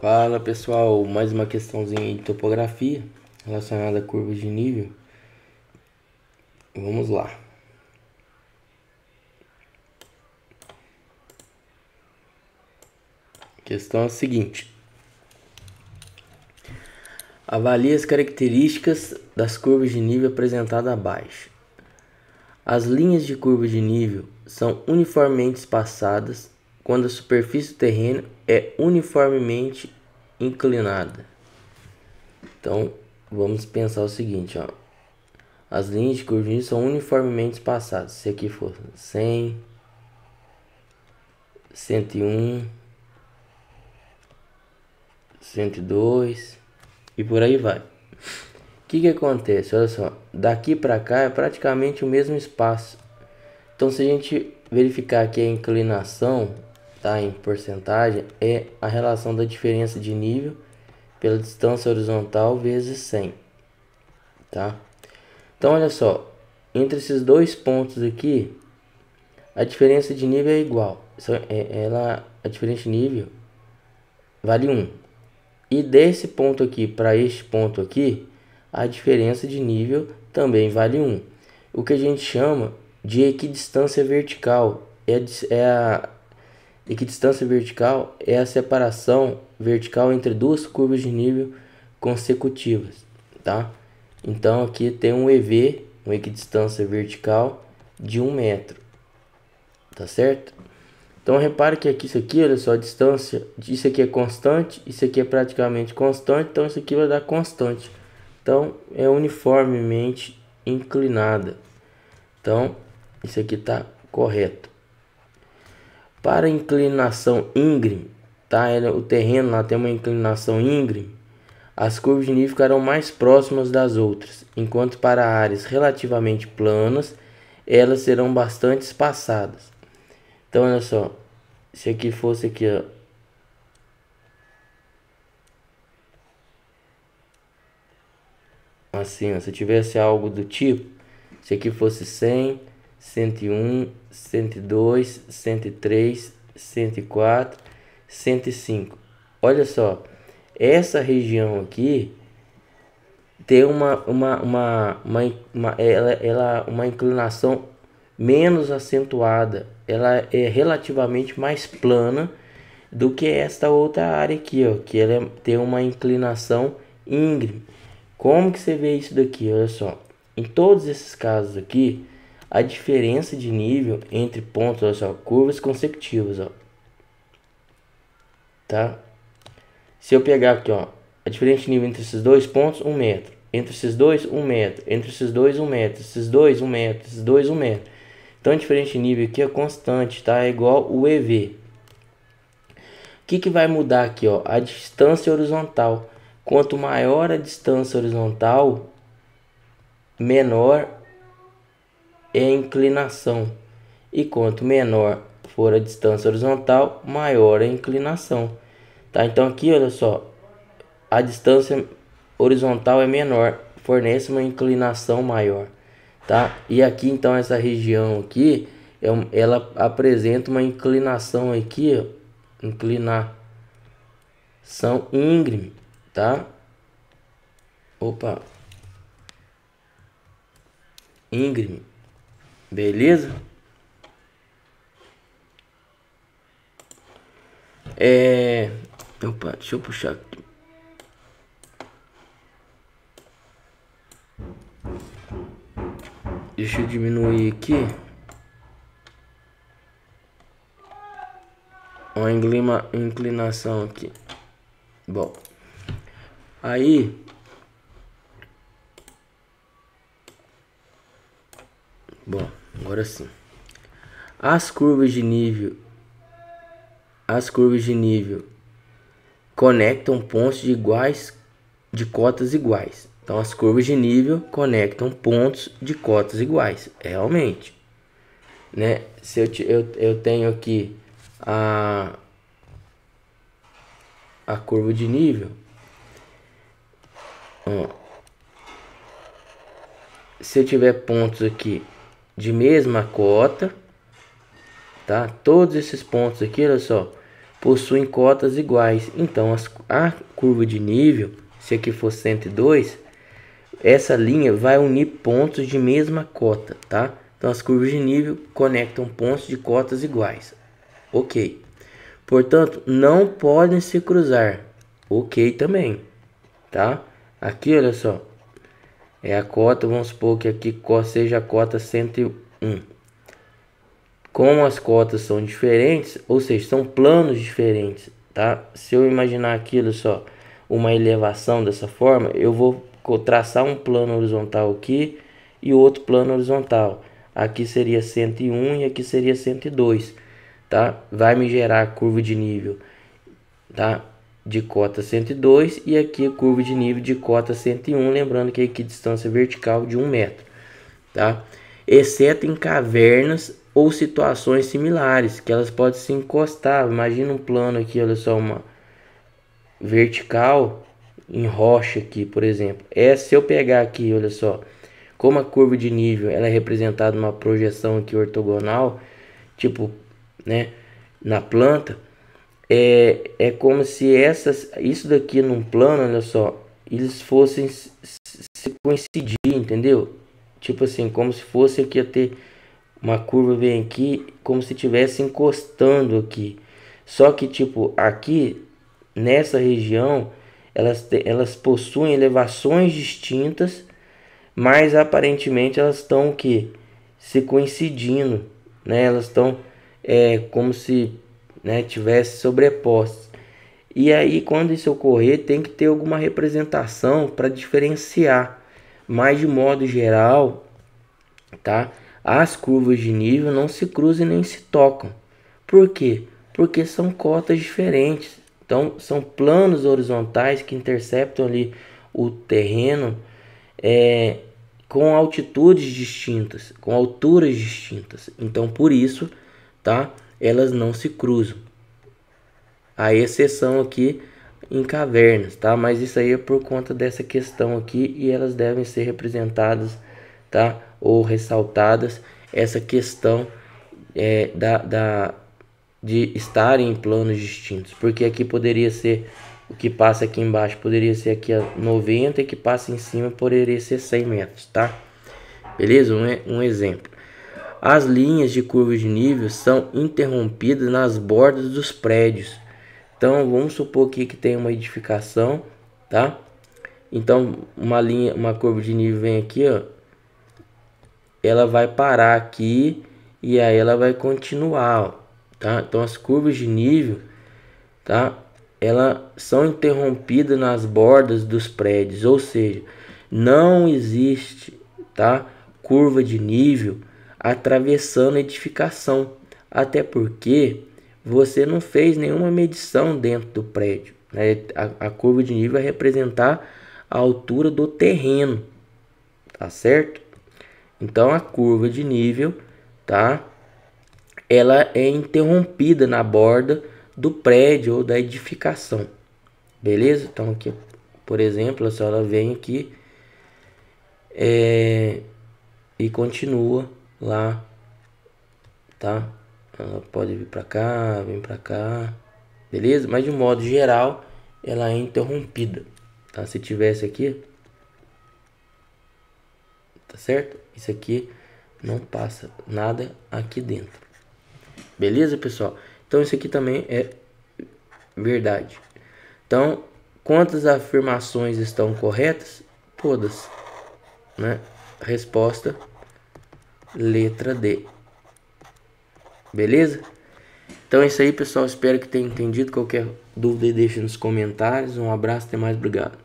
Fala pessoal, mais uma questãozinha de topografia relacionada a curvas de nível. Vamos lá. A questão é a seguinte: avalie as características das curvas de nível apresentadas abaixo. As linhas de curva de nível são uniformemente espaçadas quando a superfície do terreno é uniformemente inclinada. Então, vamos pensar o seguinte, ó. As linhas de curva de nível são uniformemente espaçadas. Se aqui for 100, 101, 102 e por aí vai. O que acontece? Olha só, daqui para cá é praticamente o mesmo espaço. Então, se a gente verificar aqui a inclinação, tá, em porcentagem, é a relação da diferença de nível pela distância horizontal vezes 100, tá? Então, olha só, entre esses dois pontos aqui, a diferença de nível é igual. A diferença de nível vale 1. E desse ponto aqui para este ponto aqui, a diferença de nível também vale 1. O que a gente chama de equidistância vertical. A equidistância vertical é a separação vertical entre duas curvas de nível consecutivas, tá? Então aqui tem um EV, uma equidistância vertical de 1 metro, tá certo? Então repare que aqui, isso aqui, olha só, a distância, isso aqui é constante, isso aqui é praticamente constante, então isso aqui vai dar constante. Então é uniformemente inclinada. Então isso aqui está correto. Para inclinação íngreme, tá? O terreno lá tem uma inclinação íngreme, as curvas de nível ficarão mais próximas das outras, enquanto para áreas relativamente planas, elas serão bastante espaçadas. Então, olha só, se aqui fosse aqui, ó, assim, ó, se tivesse algo do tipo, se aqui fosse 100, 101, 102, 103, 104, 105. Olha só, essa região aqui tem uma inclinação menos acentuada, ela é relativamente mais plana do que esta outra área aqui, ó, que ela tem uma inclinação íngreme. Como que você vê isso daqui? Olha só, em todos esses casos aqui, a diferença de nível entre pontos, olha só, curvas consecutivas, ó, tá? Se eu pegar aqui, ó, a diferença de nível entre esses dois pontos, 1 metro. Entre esses dois, 1 metro. Entre esses dois, 1 metro. Esses dois, 1 metro. Esses dois, 1 metro. Então, a diferença de nível aqui é constante, tá? É igual o EV. O que vai mudar aqui, ó? A distância horizontal. Quanto maior a distância horizontal, menor é a inclinação. E quanto menor for a distância horizontal, maior é a inclinação. Tá? Então, aqui, olha só. A distância horizontal é menor, fornece uma inclinação maior, tá? E aqui então essa região aqui, ela apresenta uma inclinação aqui, ó, inclinação íngreme, tá? Opa, íngreme, beleza? Opa, deixa eu puxar aqui. Deixa eu diminuir aqui. Uma inclinação aqui. Bom, aí agora sim. As curvas de nível conectam pontos de cotas iguais. Então as curvas de nível conectam pontos de cotas iguais, realmente, né? Se eu tenho aqui a curva de nível, ó, se eu tiver pontos aqui de mesma cota, tá? Todos esses pontos aqui, olha só, possuem cotas iguais. Então a curva de nível, se aqui for 102, essa linha vai unir pontos de mesma cota, tá? Então as curvas de nível conectam pontos de cotas iguais. Ok. Portanto, não podem se cruzar. Ok também, tá? Aqui, olha só. É a cota, vamos supor que aqui seja a cota 101. Como as cotas são diferentes, ou seja, são planos diferentes, tá? Se eu imaginar aquilo só, uma elevação dessa forma, eu vou traçar um plano horizontal aqui e outro plano horizontal. Aqui seria 101 e aqui seria 102, tá? Vai me gerar a curva de nível, tá? De cota 102 e aqui a curva de nível de cota 101, lembrando que aqui distância vertical de 1 metro, tá? Exceto em cavernas ou situações similares, que elas podem se encostar. Imagina um plano aqui, olha só, uma vertical em rocha aqui, por exemplo. Se eu pegar aqui, olha só, como a curva de nível ela é representada numa projeção aqui ortogonal, tipo, né, na planta, é como se isso daqui num plano, olha só, eles fossem se coincidir, entendeu? Tipo assim, como se fosse aqui a ter uma curva bem aqui, como se estivesse encostando aqui. Só que tipo, aqui nessa região, elas possuem elevações distintas, mas aparentemente elas estão o que? Se coincidindo, né? Elas estão como se, né, tivesse sobrepostas. E aí, quando isso ocorrer, tem que ter alguma representação para diferenciar. Mas de modo geral, tá? As curvas de nível não se cruzam nem se tocam. Por quê? Porque são cotas diferentes. Então, são planos horizontais que interceptam ali o terreno com altitudes distintas, com alturas distintas. Então, por isso, tá? Elas não se cruzam. A exceção aqui em cavernas, tá? Mas isso aí é por conta dessa questão aqui e elas devem ser representadas, tá? Ou ressaltadas essa questão de estarem em planos distintos, porque aqui poderia ser o que passa aqui embaixo poderia ser aqui a 90 e que passa em cima poderia ser 100 metros, tá? Beleza? Um exemplo. As linhas de curva de nível são interrompidas nas bordas dos prédios. Então vamos supor aqui que tem uma edificação, tá? Então uma curva de nível vem aqui, ó. Ela vai parar aqui e aí ela vai continuar, ó, tá? Então as curvas de nível, tá? Elas são interrompidas nas bordas dos prédios, ou seja, não existe, tá? Curva de nível atravessando a edificação, até porque você não fez nenhuma medição dentro do prédio, né? A curva de nível vai representar a altura do terreno, tá certo? Então a curva de nível, tá? Ela é interrompida na borda do prédio ou da edificação, beleza? Então aqui, por exemplo, se ela vem aqui e continua lá, tá? Ela pode vir para cá, vem para cá, beleza? Mas de um modo geral, ela é interrompida, tá? Se tivesse aqui, tá certo? Isso aqui não passa nada aqui dentro, beleza, pessoal? Então isso aqui também é verdade. Então, quantas afirmações estão corretas? Todas, né? Resposta letra D. Beleza? Então é isso aí, pessoal. Espero que tenham entendido. Qualquer dúvida deixa nos comentários. Um abraço, até mais, obrigado.